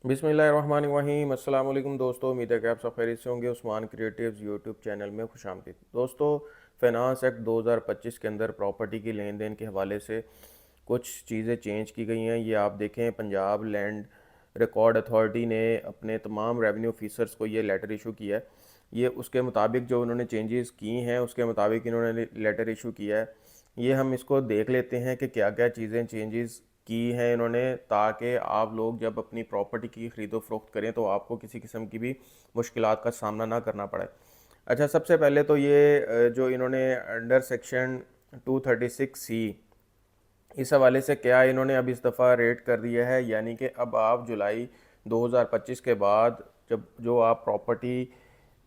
बिस्मिल्लाहिर्रहमानिर्रहीम। अस्सलाम वालेकुम दोस्तों, उम्मीद है कि आप सब खैरियत से होंगे। उस्मान क्रिएटिव्स यूट्यूब चैनल में खुशामदीद। दोस्तों, फाइनेंस एक्ट 2025 के अंदर प्रॉपर्टी की लेन देन के हवाले से कुछ चीज़ें चेंज की गई हैं। ये आप देखें, पंजाब लैंड रिकॉर्ड अथॉरिटी ने अपने तमाम रेवेन्यू ऑफिसर्स को ये लेटर इशू किया है। ये उसके मुताबिक जो उन्होंने चेंजेस की हैं उसके मुताबिक इन्होंने लेटर इशू किया है। ये हम इसको देख लेते हैं कि क्या क्या चीज़ें चेंजेस की हैं इन्होंने, ताकि आप लोग जब अपनी प्रॉपर्टी की ख़रीदो फरोख्त करें तो आपको किसी किस्म की भी मुश्किलात का सामना ना करना पड़े। अच्छा, सबसे पहले तो ये जो इन्होंने अंडर सेक्शन 236C, इस हवाले से क्या इन्होंने अब इस दफ़ा रेट कर दिया है, यानी कि अब आप जुलाई 2025 के बाद जब जो आप प्रॉपर्टी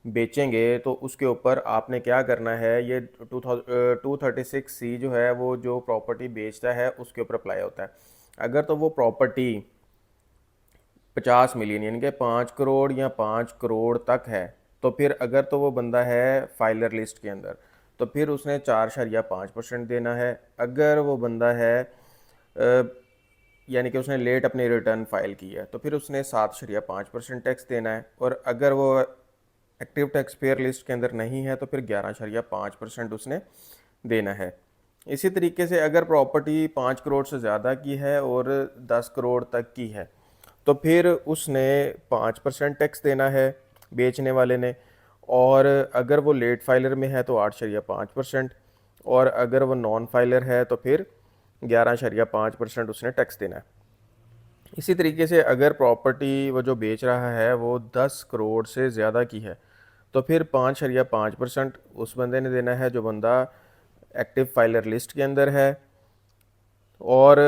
बेचेंगे तो उसके ऊपर आपने क्या करना है। ये 236C जो है वो जो प्रॉपर्टी बेचता है उसके ऊपर अप्लाई होता है। अगर तो वो प्रॉपर्टी 50 मिलियन यानी कि 5 करोड़ या 5 करोड़ तक है, तो फिर अगर तो वो बंदा है फाइलर लिस्ट के अंदर तो फिर उसने 4.5% देना है। अगर वो बंदा है यानी कि उसने लेट अपनी रिटर्न फाइल की है तो फिर उसने 7.5% टैक्स देना है। और अगर वो एक्टिव टैक्स पेयर लिस्ट के अंदर नहीं है तो फिर 11.5% उसने देना है। इसी तरीके से अगर प्रॉपर्टी 5 करोड़ से ज़्यादा की है और 10 करोड़ तक की है तो फिर उसने 5% टैक्स देना है बेचने वाले ने। और अगर वो लेट फाइलर में है तो 8.5%, और अगर वो नॉन फाइलर है तो फिर 11.5% उसने टैक्स देना है। इसी तरीके से अगर प्रॉपर्टी वो जो बेच रहा है वो 10 करोड़ से ज़्यादा की है तो फिर 5.5% उस बंदे ने देना है जो बंदा एक्टिव फाइलर लिस्ट के अंदर है, और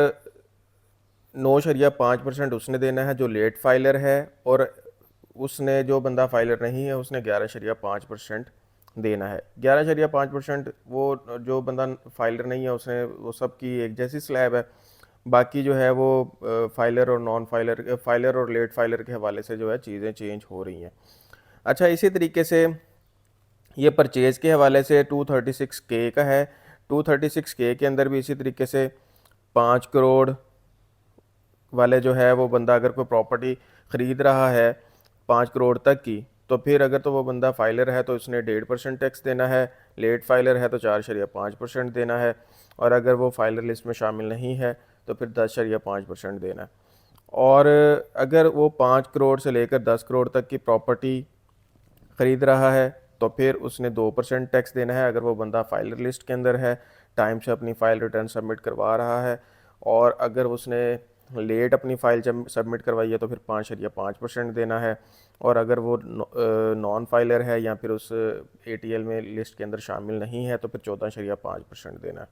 9.5% उसने देना है जो लेट फाइलर है, और उसने जो बंदा फाइलर नहीं है उसने 11.5% देना है। 11.5% वो जो बंदा फाइलर नहीं है उसने, वो सब की एक जैसी स्लैब है। बाकी जो है वो फाइलर और नॉन फाइलर, फाइलर और लेट फाइलर के हवाले से जो है चीज़ें चेंज हो रही हैं। अच्छा, इसी तरीके से ये परचेज़ के हवाले से 236K का है। 236K के अंदर भी इसी तरीके से 5 करोड़ वाले जो है वो बंदा अगर कोई प्रॉपर्टी ख़रीद रहा है 5 करोड़ तक की, तो फिर अगर तो वो बंदा फाइलर है तो उसने 1.5% टैक्स देना है, लेट फाइलर है तो 4.5% देना है, और अगर वो फाइलर लिस्ट में शामिल नहीं है तो फिर 10.5% देना है। और अगर वो 5 करोड़ से लेकर 10 करोड़ तक की प्रॉपर्टी ख़रीद रहा है तो फिर उसने 2% टैक्स देना है अगर वो बंदा फाइलर लिस्ट के अंदर है, टाइम से अपनी फ़ाइल रिटर्न सबमिट करवा रहा है। और अगर उसने लेट अपनी फ़ाइल सबमिट करवाई है तो फिर 5.5% देना है, और अगर वो नॉन फाइलर है या फिर उस ATL में लिस्ट के अंदर शामिल नहीं है तो फिर 14.5% देना है।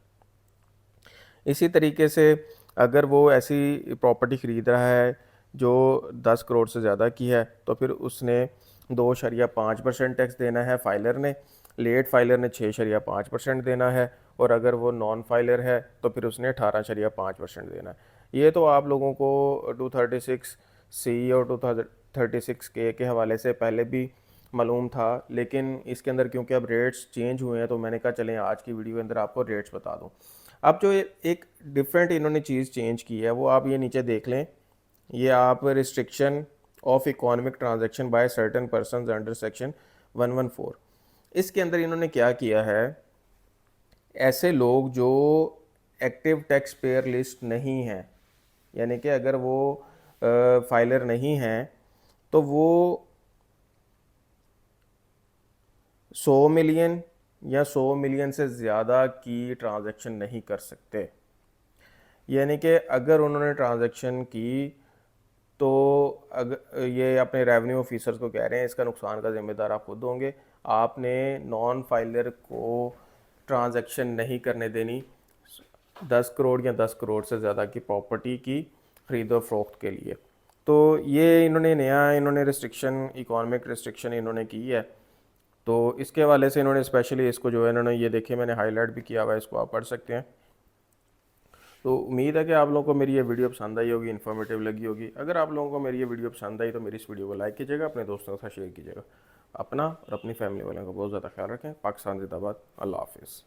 इसी तरीके से अगर वो ऐसी प्रॉपर्टी ख़रीद रहा है जो 10 करोड़ से ज़्यादा की है तो फिर उसने 2.5% टैक्स देना है फाइलर ने, लेट फाइलर ने 6.5% देना है, और अगर वो नॉन फाइलर है तो फिर उसने 18.5% देना है। ये तो आप लोगों को 236C और 236K के हवाले से पहले भी मालूम था, लेकिन इसके अंदर क्योंकि अब रेट्स चेंज हुए हैं तो मैंने कहा चलें आज की वीडियो के अंदर आपको रेट्स बता दूं। अब जो एक डिफरेंट इन्होंने चीज़ चेंज की है वो आप ये नीचे देख लें। ये आप restriction of economic transaction by certain persons under section 114, इसके अंदर इन्होंने क्या किया है, ऐसे लोग जो एक्टिव टैक्स पेयर लिस्ट नहीं हैं, यानी कि अगर वो फाइलर नहीं हैं तो वो 100 मिलियन या 100 मिलियन से ज़्यादा की ट्रांजैक्शन नहीं कर सकते। यानी कि अगर उन्होंने ट्रांजैक्शन की तो अगर ये अपने रेवेन्यू ऑफिसर्स को कह रहे हैं इसका नुकसान का ज़िम्मेदार आप खुद होंगे। आपने नॉन फाइलर को ट्रांजैक्शन नहीं करने देनी 10 करोड़ या 10 करोड़ से ज़्यादा की प्रॉपर्टी की ख़रीदो फरोख्त के लिए। तो ये इन्होंने रिस्ट्रिक्शन, इकोनॉमिक रिस्ट्रिक्शन इन्होंने की है। तो इसके हवाले से इन्होंने स्पेशली इसको जो है इन्होंने ये देखिए मैंने हाईलाइट भी किया हुआ है, इसको आप पढ़ सकते हैं। तो उम्मीद है कि आप लोगों को मेरी ये वीडियो पसंद आई होगी, इन्फॉर्मेटिव लगी होगी। अगर आप लोगों को मेरी ये वीडियो पसंद आई तो मेरी इस वीडियो को लाइक कीजिएगा, अपने दोस्तों के साथ शेयर कीजिएगा। अपना और अपनी फैमिली वालों का बहुत ज़्यादा ख्याल रखें। पाकिस्तान जिंदाबाद। अल्लाह हाफिज़।